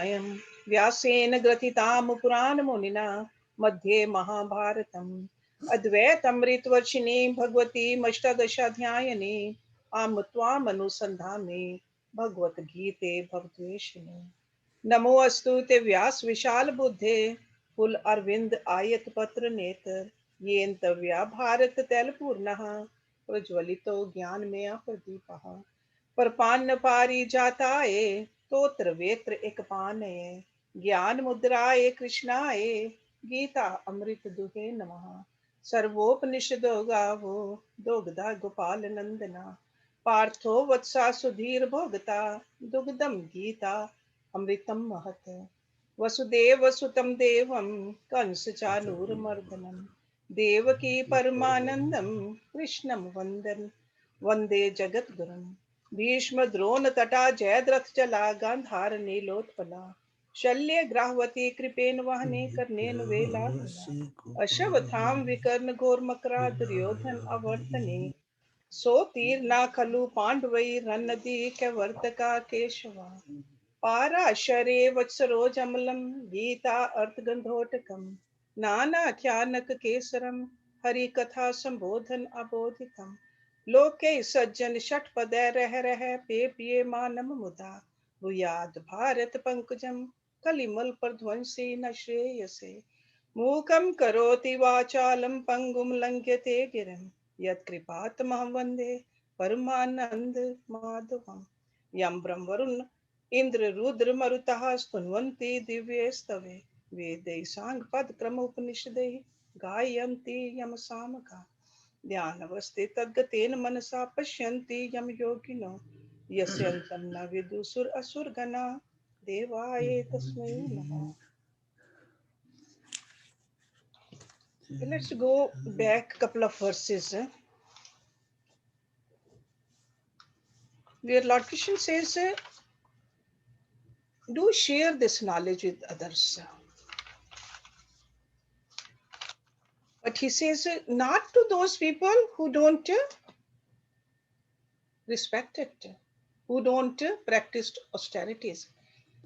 अयं व्यासेन ग्रथितां पुराणमुनिना मध्ये महाभारतम् अद्वैतमृतवर्षिणीं भगवतीमष्टादशाध्यायिनी आम त्वामनुसन्धाने भगवद्गीते भवद्वेषिणे नमो अस्तु ते व्यास विशाल बुद्धे कुल अरविंद आयत पत्र नेत्र येन तव्या भारत तैलपूर्णः प्रज्वलितो ज्ञानमय प्रदीपः परपान्न पारिजाताय तोत्र वेत्र एकपानये ज्ञान मुद्राय कृष्णाय गीता अमृत दुहे नमः सर्वोपनिषदो गावो दोग्धा गोपाल नंदना पार्थो वत्सा सुधीर भोगता दुग्धम गीता अमृतम महत वसुदेव सुतम देवम कंस चानूरमर्दनम देवकी परमानंदम कृष्णम वंदन वंदे जगद्गुरुम भीष्म द्रोण तटा जयद्रथ चला गांधार नीलोत्पला शल्य ग्राहवती कृपेन वहने कर्णेन वेलाहुला अश्वत्थाम विकर्ण घोर मकरा दुर्योधन अवर्तने सो तीर ना खलु पांडवै रन्नदी कैवर्तका केशवा पाराशरे वत्सरोजमलं गीता अर्थगंधोटकम् नानाख्यानक केसरम हरि कथा संबोधन अबोधितम् लोके सज्जन षटपदे रह रह पे पिये मानम मुदा भूयाद भारत पंकजम कलिमल प्रध्वंसी न श्रेयसे मूकं करोति वाचालं पंगुं लंघ्यते गिरिं यत्कृपातमहं वन्दे परमानंद माधवम् यं ब्रह्मवरुण इंद्र रुद्र मरुतः स्तुन्वन्ति दिव्ये स्तवे वेदै साङ्गपदक्रम उपनिषदैः गायन्ति यम सामगा ध्यानवस्थे तद्गतेन मनसा पश्यन्ति यम योगिनो यस्यन्तं न विदुषुर असुरगणा देवाय तस्मै नमः. Let's go back a couple of verses where Lord Krishna says, do share this knowledge with others. But he says, not to those people who don't respect it, who don't practice austerities.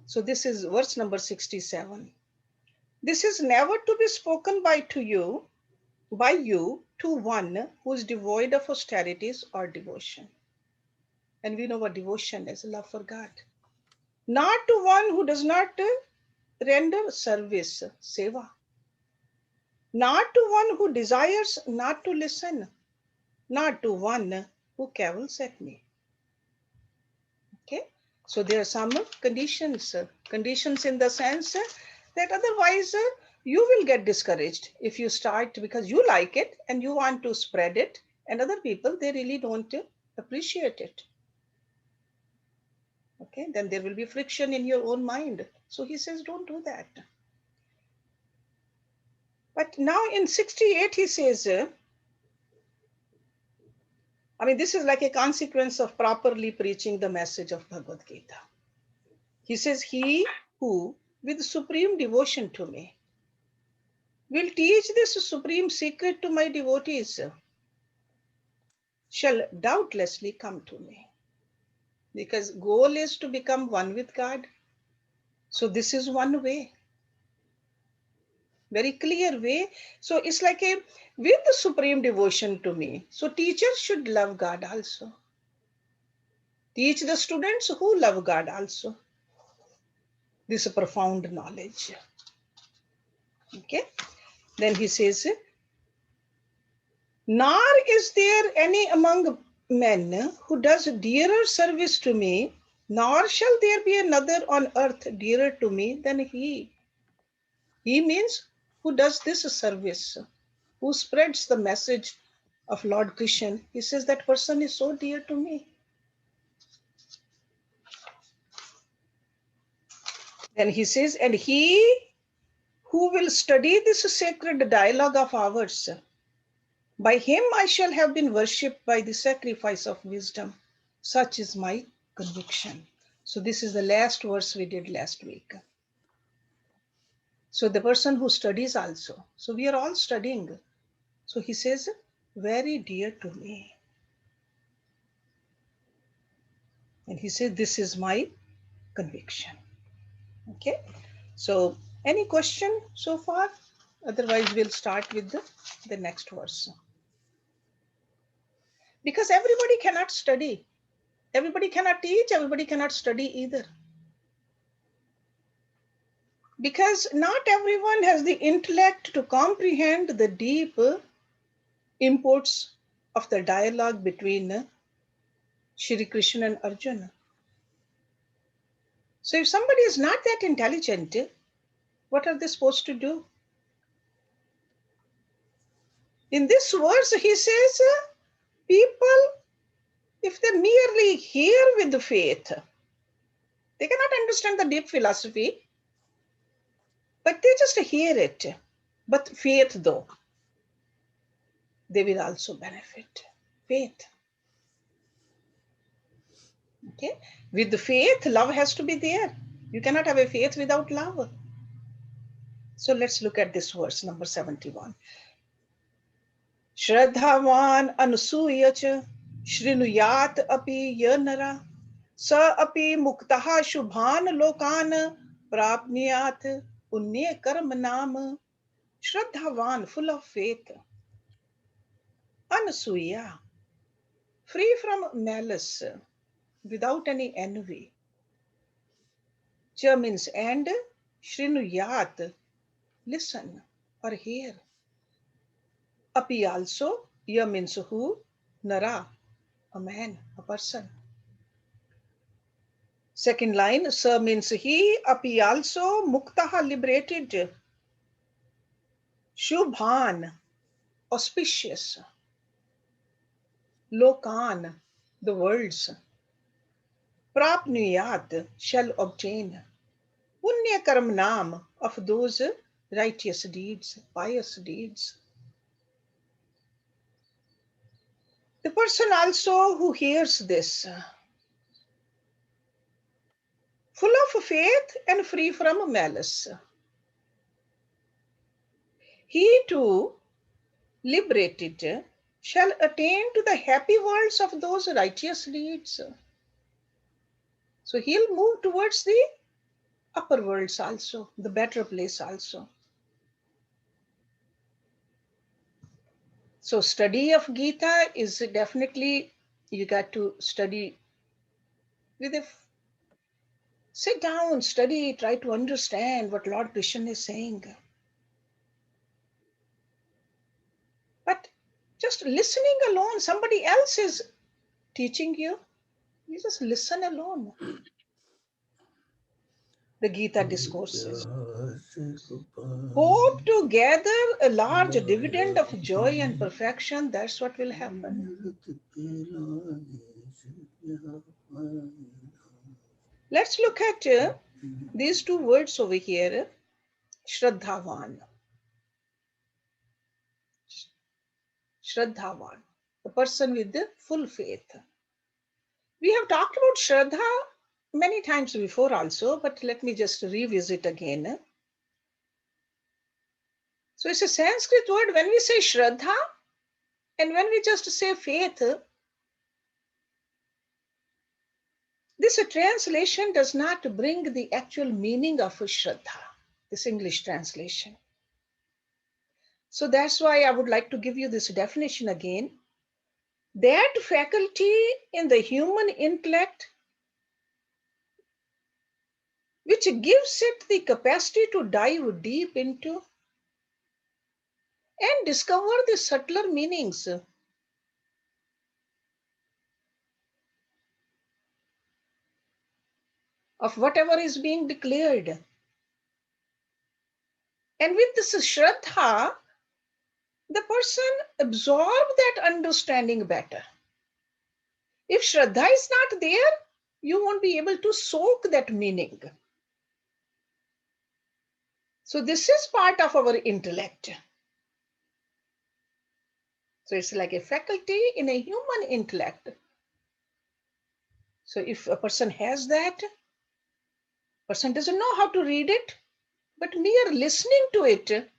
So this is verse number 67. This is never to be spoken by you to one who is devoid of austerities or devotion. And we know what devotion is, love for God. Not to one who does not render service, seva. Not to one who desires not to listen. Not to one who cavils at me. Okay, so there are some conditions in the sense that otherwise you will get discouraged if you start because you like it and you want to spread it, and other people they really don't appreciate it. Okay, then there will be friction in your own mind. So he says, don't do that. But now in 68 he says, this is like a consequence of properly preaching the message of Bhagavad Gita. He says, he who with supreme devotion to me will teach this supreme secret to my devotees shall doubtlessly come to me. Because goal is to become one with God. So this is one way. Very clear way. So it's like with the supreme devotion to me. So teachers should love God also. Teach the students who love God also. This is profound knowledge. Okay. Then he says, nor is there any among men who does dearer service to me, nor shall there be another on earth dearer to me than he. He means who does this service, who spreads the message of Lord Krishna. He says that person is so dear to me. Then he says, and he who will study this sacred dialogue of ours, by him I shall have been worshipped by the sacrifice of wisdom. Such is my conviction. So this is the last verse we did last week. So the person who studies also. So we are all studying. So he says, very dear to me. And he says, this is my conviction. Okay. So any question so far? Otherwise, we'll start with the next verse. Because everybody cannot study. Everybody cannot teach. Everybody cannot study either. Because not everyone has the intellect to comprehend the deep imports of the dialogue between Shri Krishna and Arjuna. So if somebody is not that intelligent, what are they supposed to do? In this verse, he says, people, if they merely hear with the faith, they cannot understand the deep philosophy, but they just hear it. But faith, though, they will also benefit. Faith. Okay? With the faith, love has to be there. You cannot have a faith without love. So let's look at this verse, number 71. Shraddhavan anusuyya cha shrinuyat api yanara sa api muktaha shubhan lokan prapniyat punya karma nam. Shraddhavan, full of faith. Anusuyya, free from malice, without any envy. Cha means and, shrinuyat, listen or hear. Api also, ya means who, nara, a man, a person. Second line, sa means he, api also, muktaha, liberated. Shubhan, auspicious. Lokan, the worlds. Prapnuyat, shall obtain. Punya karmanam, of those righteous deeds, pious deeds. The person also who hears this, full of faith and free from malice, he too, liberated, shall attain to the happy worlds of those righteous deeds. So he'll move towards the upper worlds also, the better place also. So study of Gita is definitely, you got to study with a, sit down, study, try to understand what Lord Krishna is saying. But just listening alone, somebody else is teaching you, you just listen alone. The Gita discourses hope to gather a large dividend of joy and perfection. That's what will happen. Let's look at these two words over here. Shraddhavan. Shraddhavan, the person with the full faith. We have talked about Shraddha many times before also, but let me just revisit again. So it's a Sanskrit word. When we say Shraddha and when we just say faith, this translation does not bring the actual meaning of Shraddha, this English translation. So that's why I would like to give you this definition again. That faculty in the human intellect which gives it the capacity to dive deep into and discover the subtler meanings of whatever is being declared. And with this Shraddha, the person absorbs that understanding better. If Shraddha is not there, you won't be able to soak that meaning. So this is part of our intellect. So it's like a faculty in a human intellect. So if a person has that, person doesn't know how to read it, but mere listening to it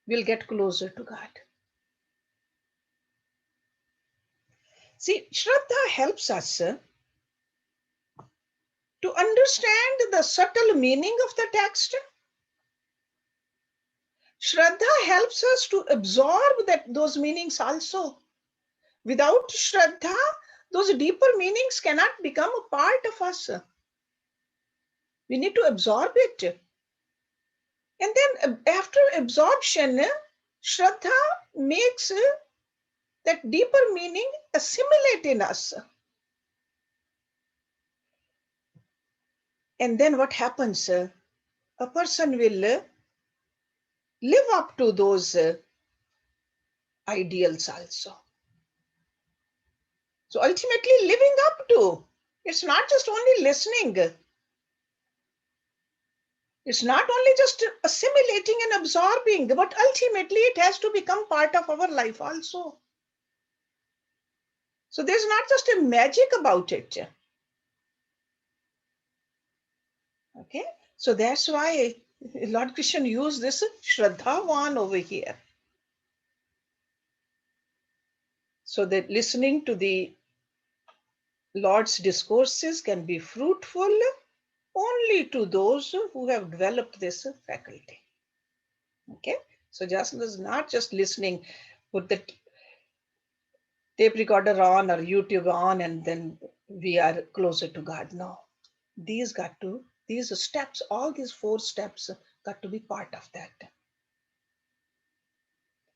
will get closer to God. See, Shraddha helps us to understand the subtle meaning of the text. Shraddha helps us to absorb those meanings also. Without Shraddha, those deeper meanings cannot become a part of us. We need to absorb it. And then after absorption, Shraddha makes that deeper meaning assimilate in us. And then what happens? A person will live up to those ideals also. So ultimately living up to, it's not just only listening. It's not only just assimilating and absorbing, but ultimately it has to become part of our life also. So there's not just a magic about it. Okay, so that's why Lord Krishna used this Shraddhavan over here. So that listening to the Lord's discourses can be fruitful only to those who have developed this faculty. Okay, so just not just listening, put the tape recorder on or YouTube on and then we are closer to God. No, these steps, all these 4 steps got to be part of that.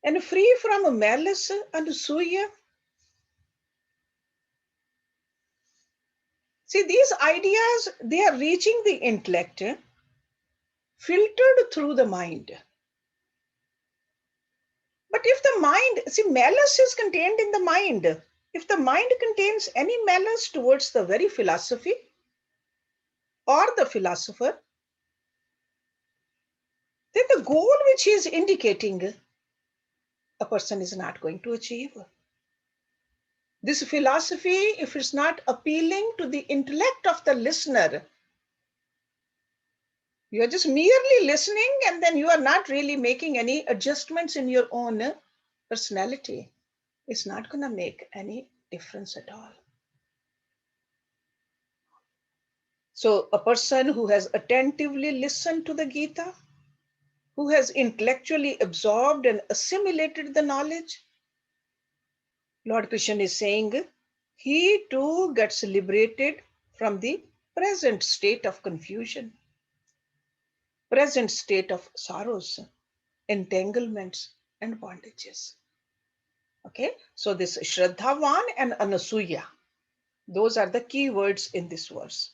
And free from malice and suya. See, these ideas, they are reaching the intellect, filtered through the mind. But if the mind, see, malice is contained in the mind. If the mind contains any malice towards the very philosophy or the philosopher, then the goal which he is indicating, a person is not going to achieve. This philosophy, if it's not appealing to the intellect of the listener, you are just merely listening and then you are not really making any adjustments in your own personality. It's not going to make any difference at all. So a person who has attentively listened to the Gita, who has intellectually absorbed and assimilated the knowledge, Lord Krishna is saying, he too gets liberated from the present state of confusion, present state of sorrows, entanglements, and bondages. Okay, so this Shraddhavan and Anasuya, those are the key words in this verse.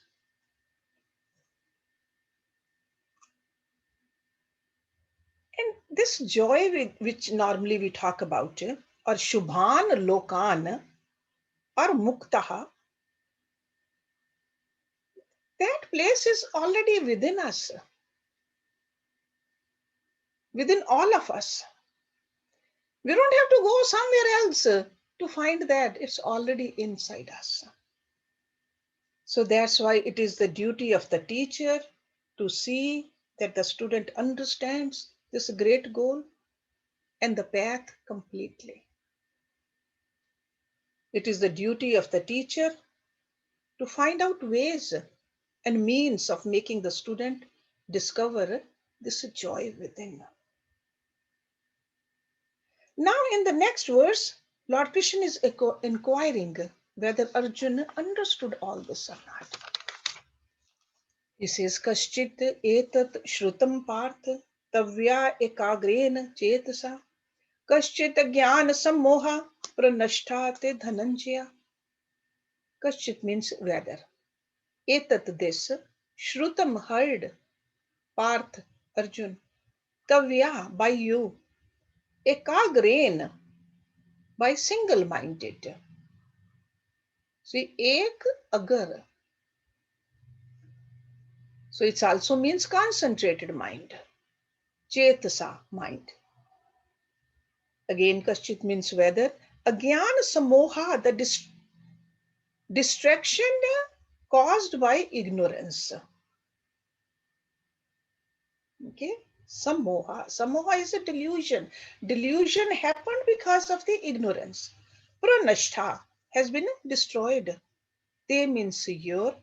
And this joy which normally we talk about, or Shubhan Lokan, or Muktaha, that place is already within us, within all of us. We don't have to go somewhere else to find that. It's already inside us. So that's why it is the duty of the teacher to see that the student understands this great goal and the path completely. It is the duty of the teacher to find out ways and means of making the student discover this joy within. Now, in the next verse, Lord Krishna is inquiring whether Arjuna understood all this or not. He says, Kaschit etat shrutam parth tavya ekagrena chetasa kaschit jnana sammoha pranashthate dhananjaya. Kaschit means whether. Etat this, shrutam heard, parth Arjun, tavya by you, ekagrena by single-minded. See, ek agar. So it also means concentrated mind. Chetasa, mind. Again, kaschit means whether. Agyan samoha, the distraction caused by ignorance. Okay, samoha. Samoha is a delusion. Delusion happened because of the ignorance. Pranashtha has been destroyed. Te means your,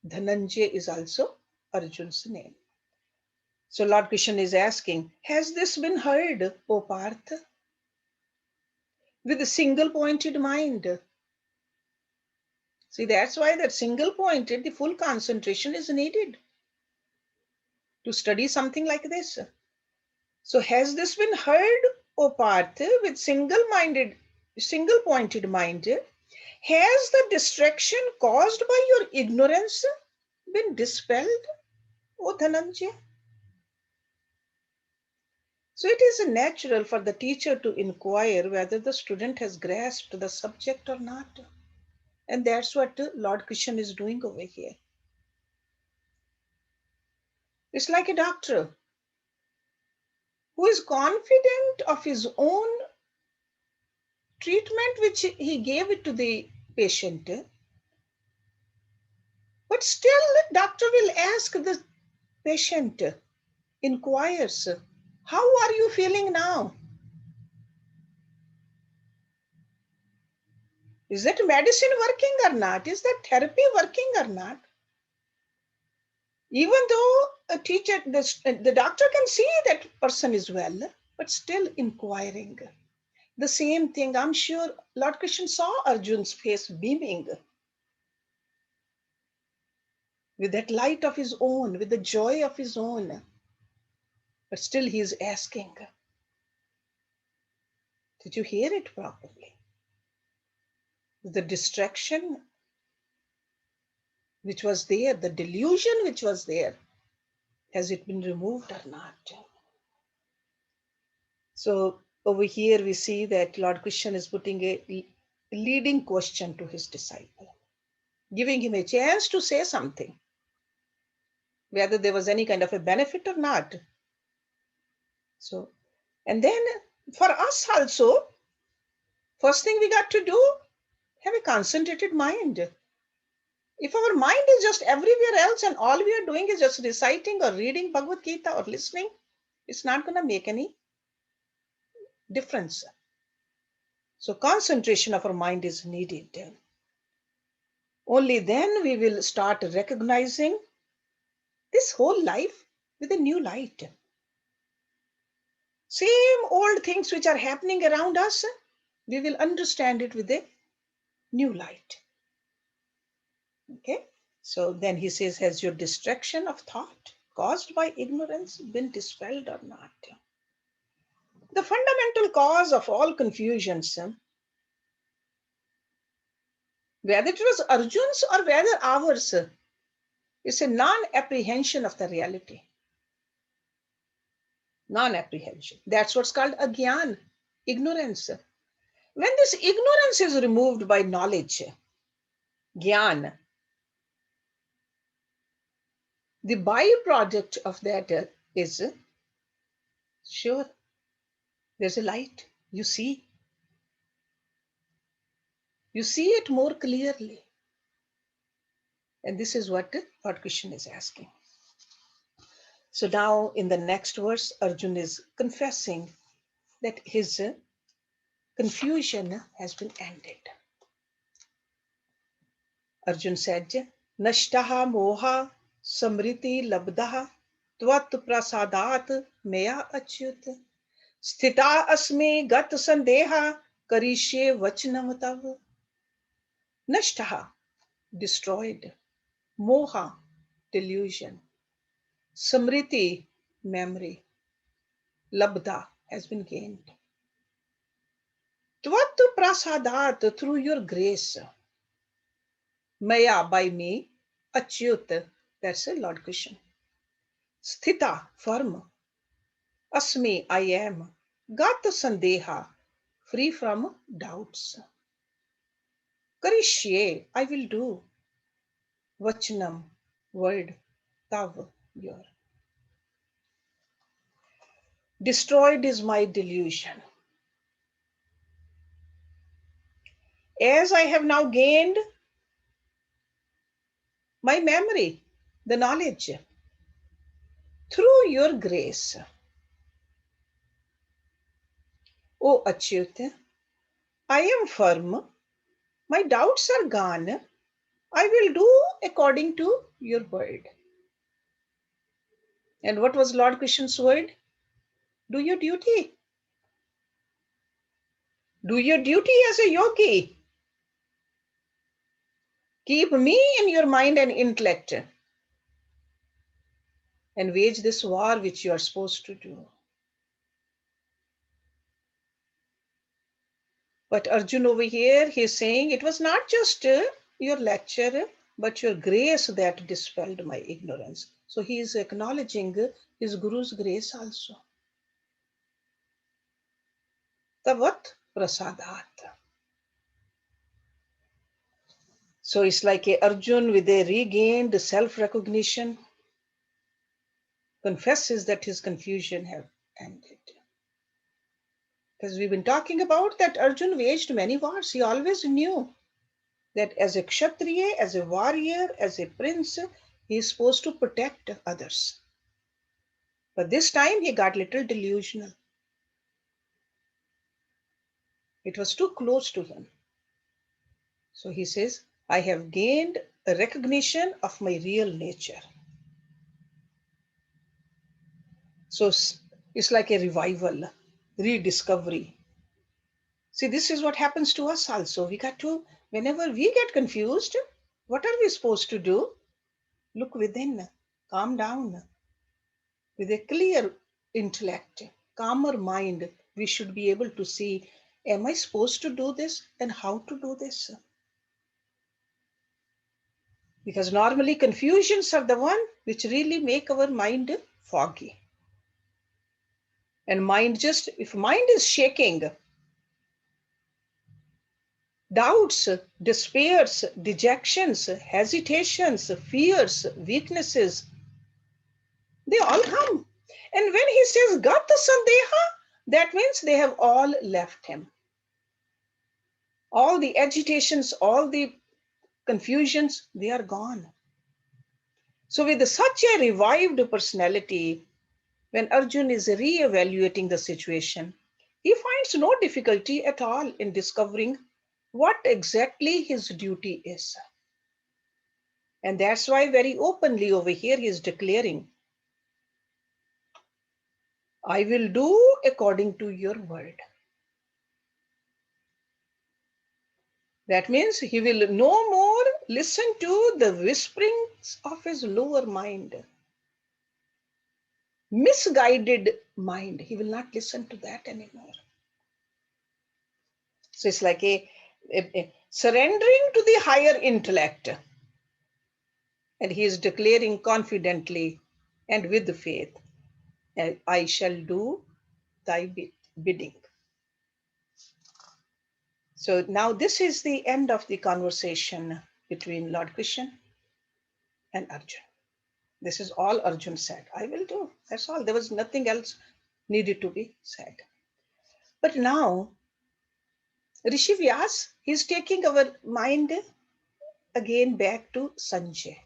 Dhananjay is also Arjun's name. So Lord Krishna is asking, has this been heard, O Parth? With a single pointed mind. See, that's why that single pointed, the full concentration is needed to study something like this. So has this been heard, O Parth, with single pointed mind? Has the distraction caused by your ignorance been dispelled, O Dhananjay? So it is natural for the teacher to inquire whether the student has grasped the subject or not. And that's what Lord Krishna is doing over here. It's like a doctor who is confident of his own treatment which he gave it to the patient. But still, doctor will ask the patient, inquires, how are you feeling now? Is that medicine working or not? Is that therapy working or not? Even though a teacher, the doctor can see that person is well, but still inquiring. The same thing, I'm sure Lord Krishna saw Arjun's face beaming with that light of his own, with the joy of his own. But still he is asking, did you hear it properly? The distraction which was there, the delusion which was there, has it been removed or not? So over here we see that Lord Krishna is putting a leading question to his disciple, giving him a chance to say something, whether there was any kind of a benefit or not. So, and then for us also, first thing we got to do, have a concentrated mind. If our mind is just everywhere else and all we are doing is just reciting or reading Bhagavad Gita or listening, it's not going to make any difference. So concentration of our mind is needed. Only then we will start recognizing this whole life with a new light. Same old things which are happening around us, we will understand it with a new light. Okay? So then he says, has your distraction of thought caused by ignorance been dispelled or not? The fundamental cause of all confusions, whether it was Arjun's or whether ours, is a non-apprehension of the reality. Non-apprehension. That's what's called agyan, ignorance. When this ignorance is removed by knowledge, gyan, the byproduct of that is, sure, there's a light. You see it more clearly. And this is what Lord Krishna is asking. So now in the next verse, Arjun is confessing that his confusion has been ended. Arjun said, Nashtaha moha samriti labdaha tvat prasadat meya achyut sthita asmi gat sandeha karishye vachnam tav. Nashtaha, destroyed. Moha, delusion. Samriti, memory. Labdha, has been gained. Tvat prasadat, through your grace. Maya, by me. Achyut, that's a Lord Krishna. Sthita, firm. Asmi, I am. Gata sandeha, free from doubts. Karishye, I will do. Vachanam, word. Tav, your. Destroyed is my delusion. As I have now gained my memory, the knowledge, through your grace, O Achyut, I am firm, my doubts are gone, I will do according to your word. And what was Lord Krishna's word? Do your duty. Do your duty as a yogi. Keep me in your mind and intellect and wage this war which you are supposed to do. But Arjun over here, he is saying it was not just your lecture, but your grace that dispelled my ignorance. So he is acknowledging his Guru's grace also. Tavat prasadat. So it's like a Arjun with a regained self-recognition confesses that his confusion have ended. Because we've been talking about that Arjun waged many wars. He always knew that as a kshatriya, as a warrior, as a prince, he is supposed to protect others. But this time he got little delusional. It was too close to him. So he says, I have gained a recognition of my real nature. So it's like a revival, rediscovery. See, this is what happens to us also. We got to, whenever we get confused, what are we supposed to do? Look within, calm down. With a clear intellect, calmer mind, we should be able to see, am I supposed to do this and how to do this? Because normally confusions are the one which really make our mind foggy. And mind just, if mind is shaking, doubts, despairs, dejections, hesitations, fears, weaknesses, they all come. And when he says Gata Sandeha, that means they have all left him. All the agitations, all the confusions, they are gone. So with such a revived personality, when Arjun is re-evaluating the situation, he finds no difficulty at all in discovering what exactly his duty is. And that's why very openly over here he is declaring, I will do according to your word. That means he will no more listen to the whisperings of his lower mind, misguided mind. He will not listen to that anymore. So it's like a surrendering to the higher intellect. And he is declaring confidently and with faith, I shall do thy bidding. So now this is the end of the conversation between Lord Krishna and Arjun. This is all Arjun said. I will do. That's all. There was nothing else needed to be said. But now, Rishi Vyas is taking our mind again back to Sanjay.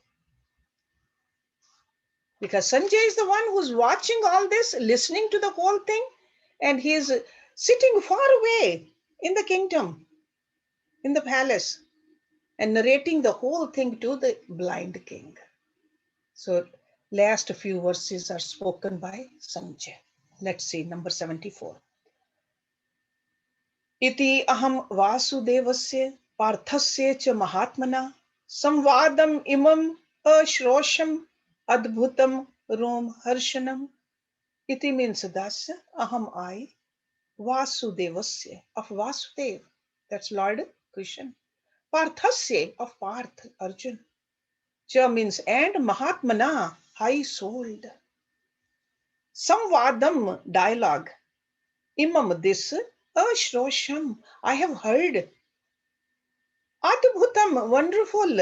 Because Sanjay is the one who's watching all this, listening to the whole thing, and he is sitting far away in the kingdom, in the palace, and narrating the whole thing to the blind king. So last few verses are spoken by Sanjay. Let's see, number 74. Iti aham vasudevasya parthasya cha mahatmana samvadam imam ashrosham adbhutam rom harshanam. Iti means thus, aham I, vasudevasya, of Vasudev, that's Lord Krishna, parthasya, of Parth, Arjun, cha means and, mahatmana, high souled, samvadam, dialogue, imam, this, ashrosham, I have heard, adbhutam, wonderful,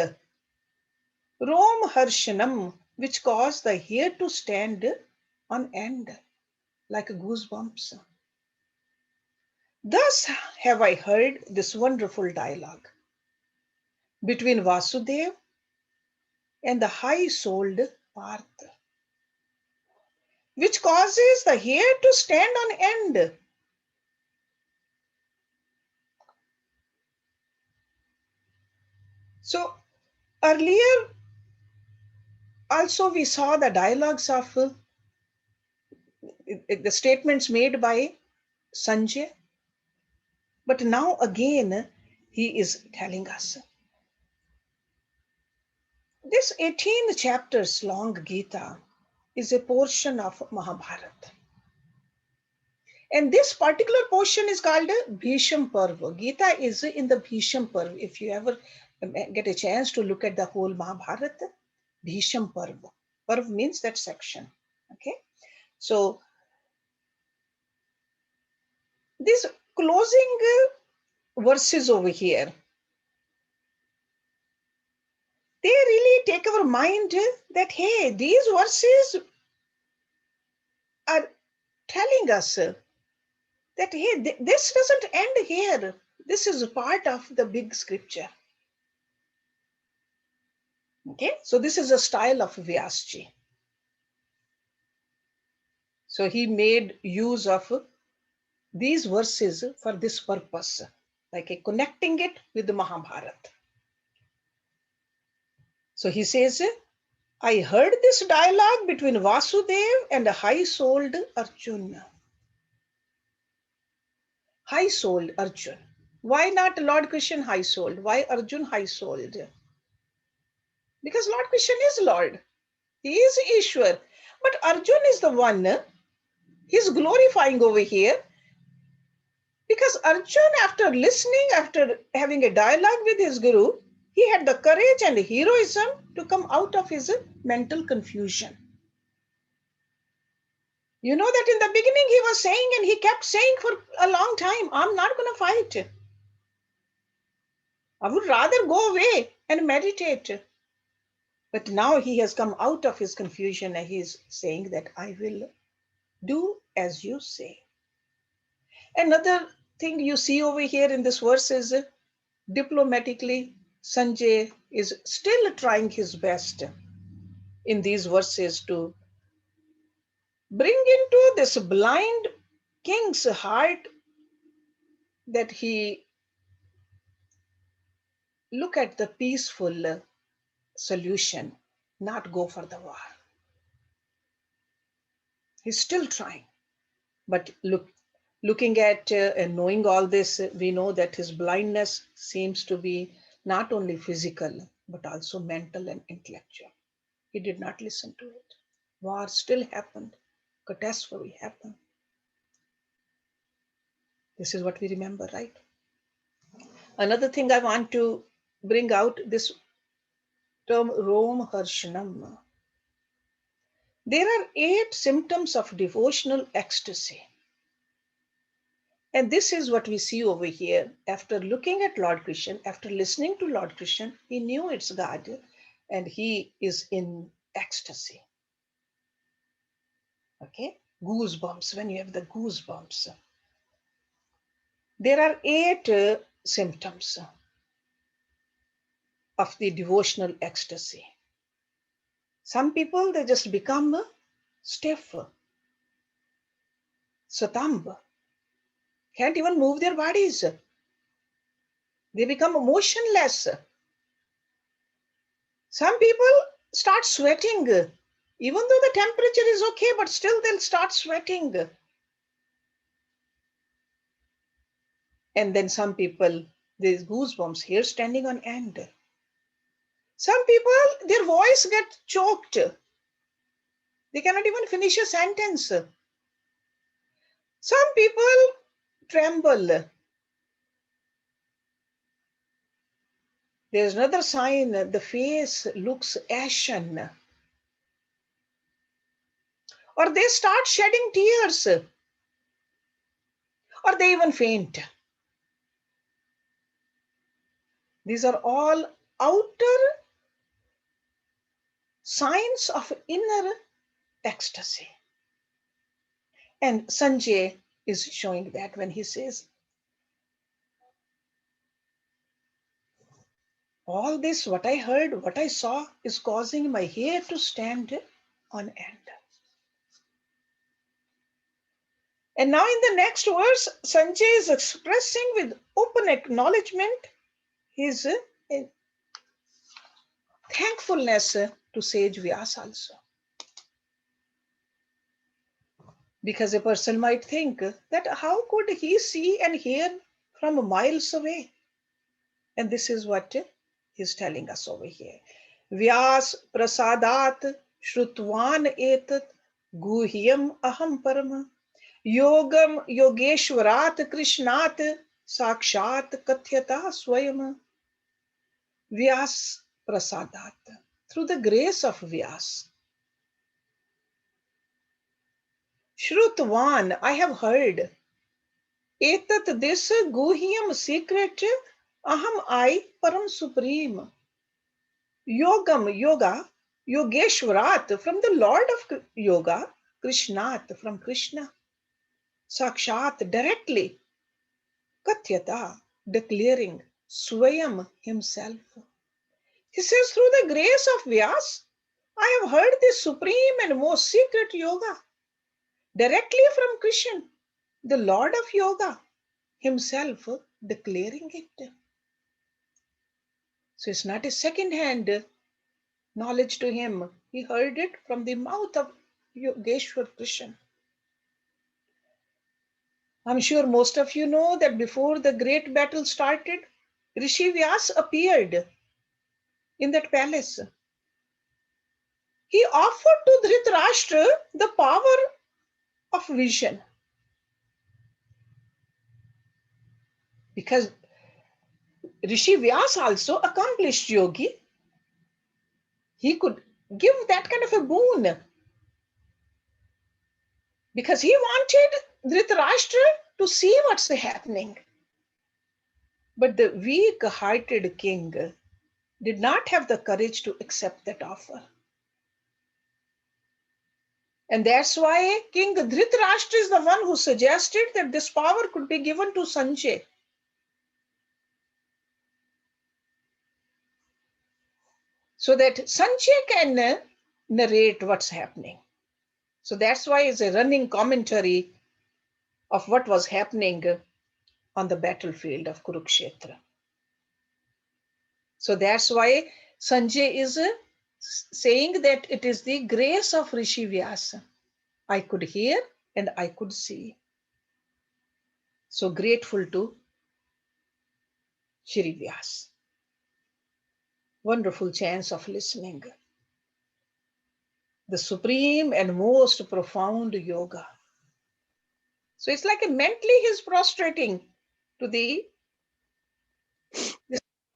rom harshanam, which caused the hair to stand on end like goosebumps. Thus have I heard this wonderful dialogue between Vasudev and the high-souled Parth, which causes the hair to stand on end. So Earlier, also we saw the dialogues of the statements made by Sanjay. But now again, he is telling us this 18 chapters long Gita is a portion of Mahabharata. And this particular portion is called Bhisham Parva. Gita is in the Bhisham Parva. If you ever get a chance to look at the whole Mahabharata, Bhisham Parva. Parva means that section. Okay. So these closing verses over here, they really take our mind that, hey, these verses are telling us that, hey, this doesn't end here. This is part of the big scripture. Okay, so this is a style of Vyasji. So he made use of these verses for this purpose, like connecting it with the Mahabharata. So he says, I heard this dialogue between Vasudev and a high-souled Arjuna. High-souled Arjun. Why not Lord Krishna high-souled? Why Arjun high-souled? Because Lord Krishna is Lord. He is Ishwar. But Arjun is the one he's glorifying over here. Because Arjun, after listening, after having a dialogue with his guru, he had the courage and heroism to come out of his mental confusion. You know that in the beginning he was saying, and he kept saying for a long time, I'm not going to fight. I would rather go away and meditate. But now he has come out of his confusion and he's saying that I will do as you say. Another thing you see over here in this verse is diplomatically, Sanjay is still trying his best in these verses to bring into this blind king's heart that he look at the peaceful solution, not go for the war. He's still trying. But looking at and knowing all this, we know that his blindness seems to be not only physical, but also mental and intellectual. He did not listen to it. War still happened. Catastrophe happened. This is what we remember, right? Another thing I want to bring out this term Rom Harshanam. There are 8 symptoms of devotional ecstasy. And this is what we see over here. After looking at Lord Krishna, after listening to Lord Krishna, he knew it's God and he is in ecstasy. Okay? Goosebumps, when you have the goosebumps. There are 8 symptoms of the devotional ecstasy. Some people, they just become stiff, satamb, can't even move their bodies. They become motionless. Some people start sweating, even though the temperature is okay, but still they'll start sweating. And then some people, there's goosebumps, hair standing on end. Some people, their voice gets choked. They cannot even finish a sentence. Some people tremble. There's another sign, the face looks ashen. Or they start shedding tears. Or they even faint. These are all outer signs of inner ecstasy. And Sanjay is showing that when he says, all this, what I heard, what I saw, is causing my hair to stand on end. And now in the next verse, Sanjay is expressing with open acknowledgement his thankfulness to sage Vyas also. Because a person might think that how could he see and hear from miles away? And this is what he's telling us over here. Vyas prasadat shrutvan etat guhyam aham param yogam yogeshwarat krishnat sakshat kathyata swayam. Vyas prasadat. Through the grace of Vyas. Shrutvan, I have heard. Etat, this guhyam secret, aham I, param supreme. Yogam, yoga, Yogeshwarat, from the Lord of Yoga, Krishnat, from Krishna. Sakshat, directly. Kathyata, declaring, Swayam, himself. He says, through the grace of Vyas, I have heard this supreme and most secret yoga, directly from Krishna, the Lord of Yoga, himself declaring it. So it's not a second-hand knowledge to him. He heard it from the mouth of Yogeshwar Krishna. I'm sure most of you know that before the great battle started, Rishi Vyas appeared in that palace. He offered to Dhritarashtra the power of vision. Because Rishi Vyas also accomplished yogi. He could give that kind of a boon. Because he wanted Dhritarashtra to see what's happening. But the weak-hearted king did not have the courage to accept that offer. And that's why King Dhritarashtra is the one who suggested that this power could be given to Sanjay. So that Sanjay can narrate what's happening. So that's why it's a running commentary of what was happening on the battlefield of Kurukshetra. So that's why Sanjay is saying that it is the grace of Rishi Vyasa. I could hear and I could see. So grateful to Shri Vyas. Wonderful chance of listening. The supreme and most profound yoga. So it's like mentally he's prostrating to the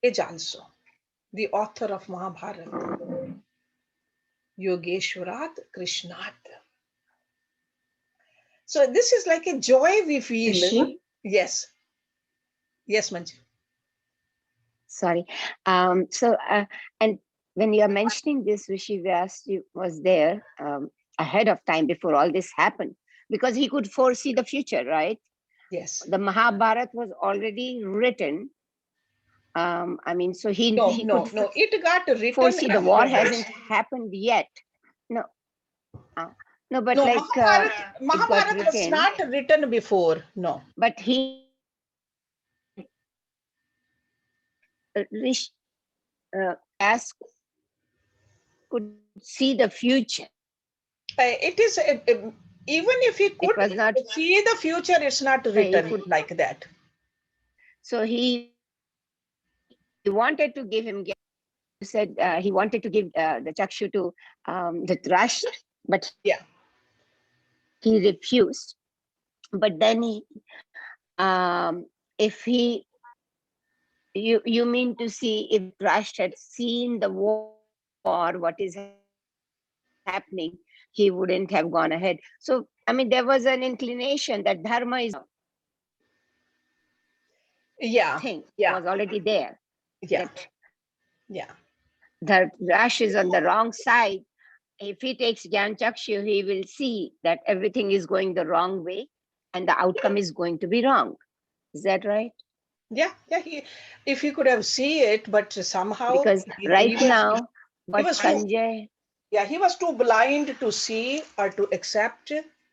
sage also, the author of Mahabharata, Yogeshwarat Krishnat. So this is like a joy we feel. Rishi? Yes. Yes, Manju. Sorry. And when you are mentioning this, Rishi Vyas was there ahead of time before all this happened, because he could foresee the future, right? Yes. The Mahabharata was already written. I mean, so he No, could it got written foresee the war afterwards. hasn't happened yet. No, no, but No, like it got Mahabharata was written, not written before. No. but he Rishi Vyas could see the future. It is even if he It could was not. see the future, it's not He written could. like that. So he wanted to give him. Said he wanted to give the chakshu to the Dhritarashtra, but Yeah. he refused. But then if he, you mean to see if Dhritarashtra had seen the war, what is happening, he wouldn't have gone ahead. So I mean, there was an inclination that dharma is Yeah. thing Yeah. was already there. Yeah. That Yeah. the Rash is on the wrong side. If he takes Gyan Chakshu, he will see that everything is going the wrong way and the outcome is going to be wrong. Is that right? Yeah. If he could have seen it, but somehow Because right now, he what was too, Sanjay, yeah, he was too blind to see or to accept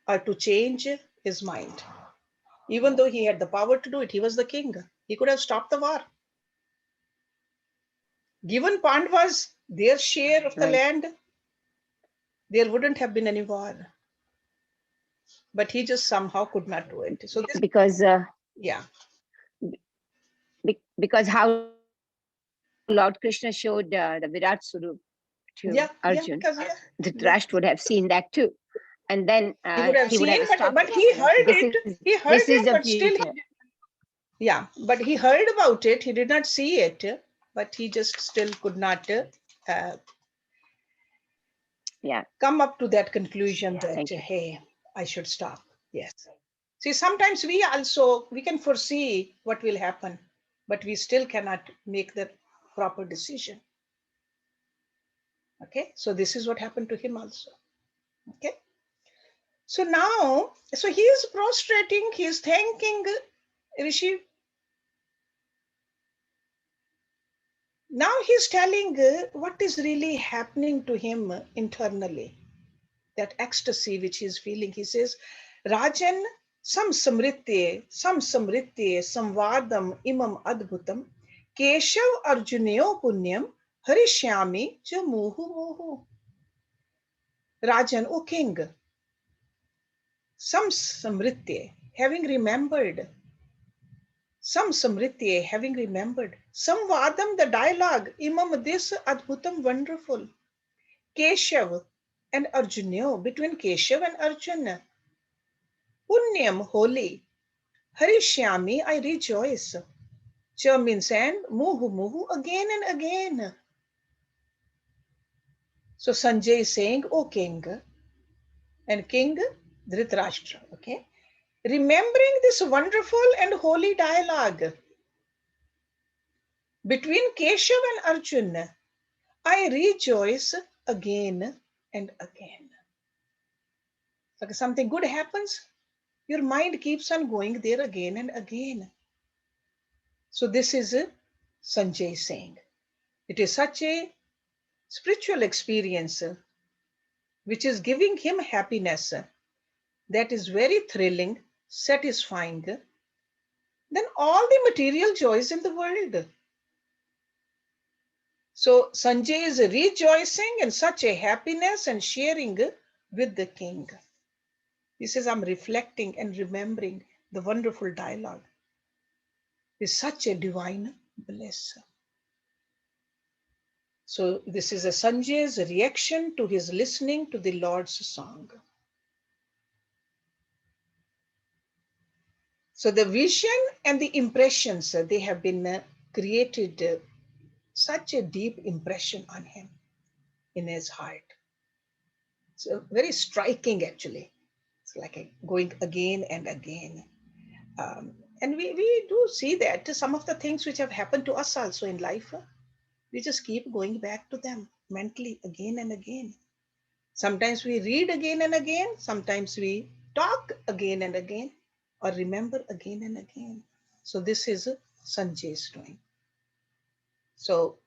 or to change his mind. Even though he had the power to do it, he was the king. He could have stopped the war. Given Pandavas their share of the Right. land, there wouldn't have been any war. But he just somehow could not do it. So this, Because yeah, because how Lord Krishna showed the Virat Swarup to Arjun, yeah, because yeah, Dhritarashtra yeah, would have seen that too, and then he would he have would have seen, stopped but it. he heard This it. He this heard is the it, but still, future. yeah, but he heard about it. He did not see it, but he just still could not Yeah. come up to that conclusion Thank that you. hey, I should stop. Yes. See, sometimes we also we can foresee what will happen, but we still cannot make the proper decision. Okay, so this is what happened to him also. Okay, so now, so he is prostrating, he is thanking Rishi. Now he's telling what is really happening to him internally, that ecstasy which he's feeling. He says, Rajan, samritye, samvadam imam adbhutam, Keshav Arjuneo punyam, harishyami cha muhu muhu. Rajan, O king, samritye, having remembered, having remembered, samvadam, the dialogue, imam, this adbhutam, wonderful, Keshav and Arjuneo, between Keshav and Arjuna, punyam, holy, Harishyami, I rejoice. Cha means and, muhu muhu, again and again. So Sanjay is saying, O king, and king Dhritarashtra, okay? Remembering this wonderful and holy dialogue between Keshav and Arjuna, I rejoice again and again. So something good happens, your mind keeps on going there again and again. So this is Sanjay saying. It is such a spiritual experience which is giving him happiness that is very thrilling, satisfying than all the material joys in the world. So Sanjay is rejoicing in such a happiness and sharing with the king. He says, I'm reflecting and remembering the wonderful dialogue. It's such a divine bliss. So this is a Sanjay's reaction to his listening to the Lord's song. So the vision and the impressions, they have been created such a deep impression on him in his heart. So very striking actually. It's like going again and again. And we do see that some of the things which have happened to us also in life, we just keep going back to them mentally again and again. Sometimes we read again and again, sometimes we talk again and again, or remember again and again. So this is Sanjay's doing. So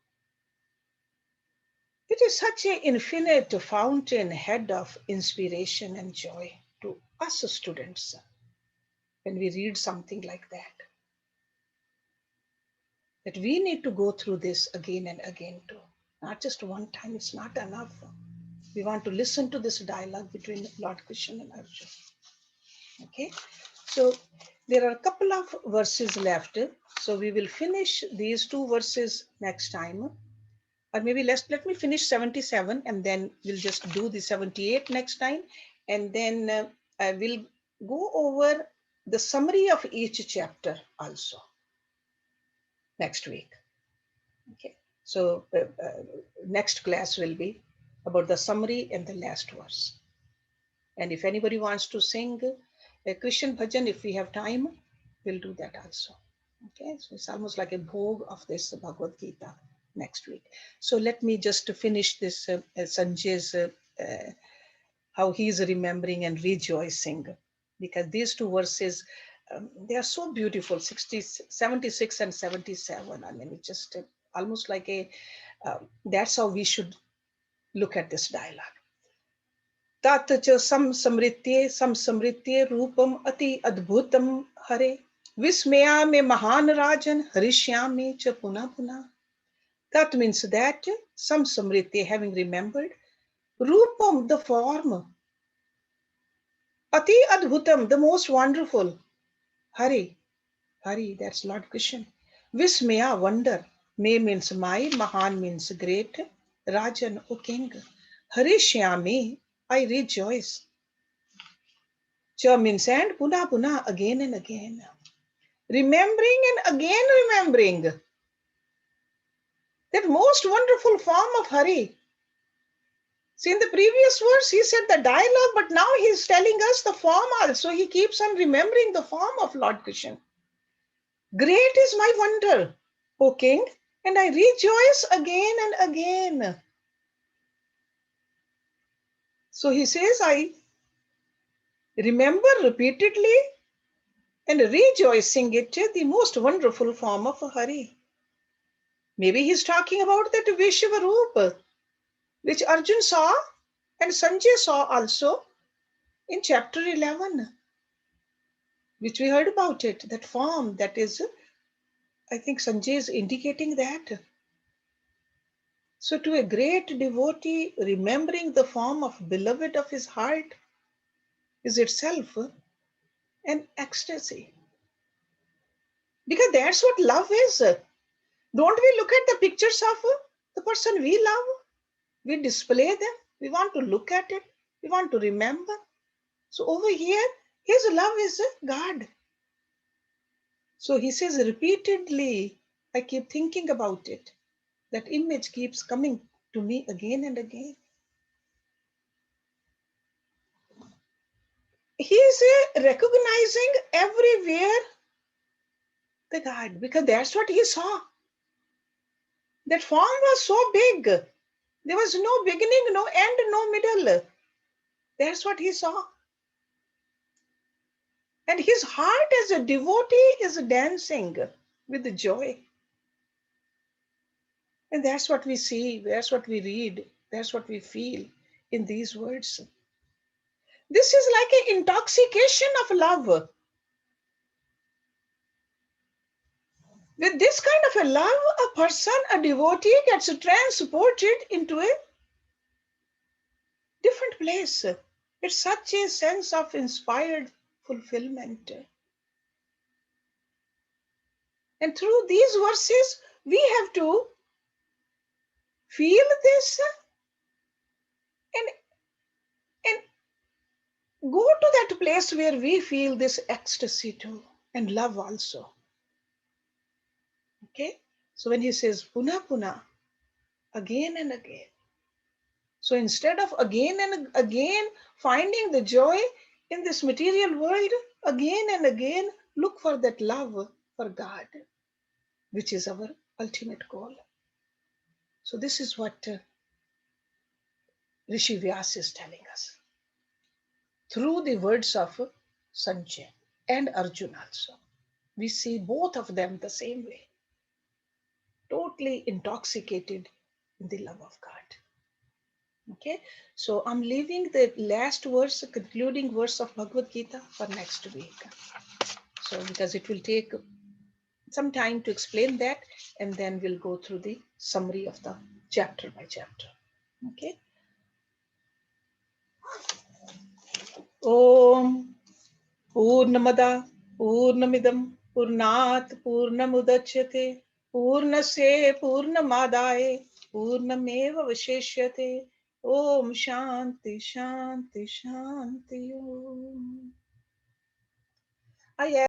it is such an infinite fountain head of inspiration and joy to us students when we read something like that we need to go through this again and again too. Not just one time, it's not enough. We want to listen to this dialogue between Lord Krishna and Arjuna. Okay, so there are a couple of verses left. So we will finish these two verses next time. Or maybe let me finish 77 and then we'll just do the 78 next time. And then I will go over the summary of each chapter also next week. Okay, so next class will be about the summary and the last verse. And if anybody wants to sing a Christian bhajan, if we have time, we'll do that also. Okay, so it's almost like a bhog of this Bhagavad Gita next week. So let me just finish this Sanjay's how he is remembering and rejoicing, because these two verses they are so beautiful, 76 and 77. I mean, it's just almost like a that's how we should look at this dialogue. तात च समसमृत्ये रूपम अति अद्भुतम हरे विस्मया में महान राजन हरिष्यामि च पुनः पुनः. That means that some samriti, having remembered, Rupam, the form, Ati Adbhutam, the most wonderful, Hari, Hari, that's Lord Krishna. Vismaya, wonder. May means my, Mahan means great. Rajan, O king. Harishyami, I rejoice. Cha means and, Puna Puna, again and again. Remembering and again remembering. That most wonderful form of Hari. See, in the previous verse, he said the dialogue, but now he's telling us the form also. He keeps on remembering the form of Lord Krishna. Great is my wonder, O king, and I rejoice again and again. So he says, I remember repeatedly and rejoicing it, the most wonderful form of Hari. Maybe he's talking about that Vishwarupa, which Arjun saw and Sanjay saw also in chapter 11, which we heard about it, that form that is, I think Sanjay is indicating that. So to a great devotee, remembering the form of beloved of his heart is itself an ecstasy. Because that's what love is. Don't we look at the pictures of the person we love? We display them. We want to look at it. We want to remember. So over here, his love is God. So he says repeatedly, I keep thinking about it. That image keeps coming to me again and again. He is recognizing everywhere the God because that's what he saw. That form was so big. There was no beginning, no end, no middle. That's what he saw. And his heart as a devotee is dancing with joy. And that's what we see, that's what we read, that's what we feel in these words. This is like an intoxication of love. With this kind of a love, a person, a devotee gets transported into a different place. It's such a sense of inspired fulfillment. And through these verses, we have to feel this and, and go to that place where we feel this ecstasy too and love also. Okay? So when he says puna puna, again and again. So instead of again and again finding the joy in this material world, again and again look for that love for God, which is our ultimate goal. So this is what Rishi Vyas is telling us through the words of Sanjay and Arjun also. We see both of them the same way, totally intoxicated in the love of God. Okay, so I'm leaving the last verse, concluding verse of Bhagavad Gita for next week. So, because it will take some time to explain that, and then we'll go through the summary of the chapter by chapter. Okay. Om Purnamada Purnamidam Purnat Purnamudachyate Purnase Purnamadaya Purnameva Vasheshyate Om Shanti Shanti Shanti Om. I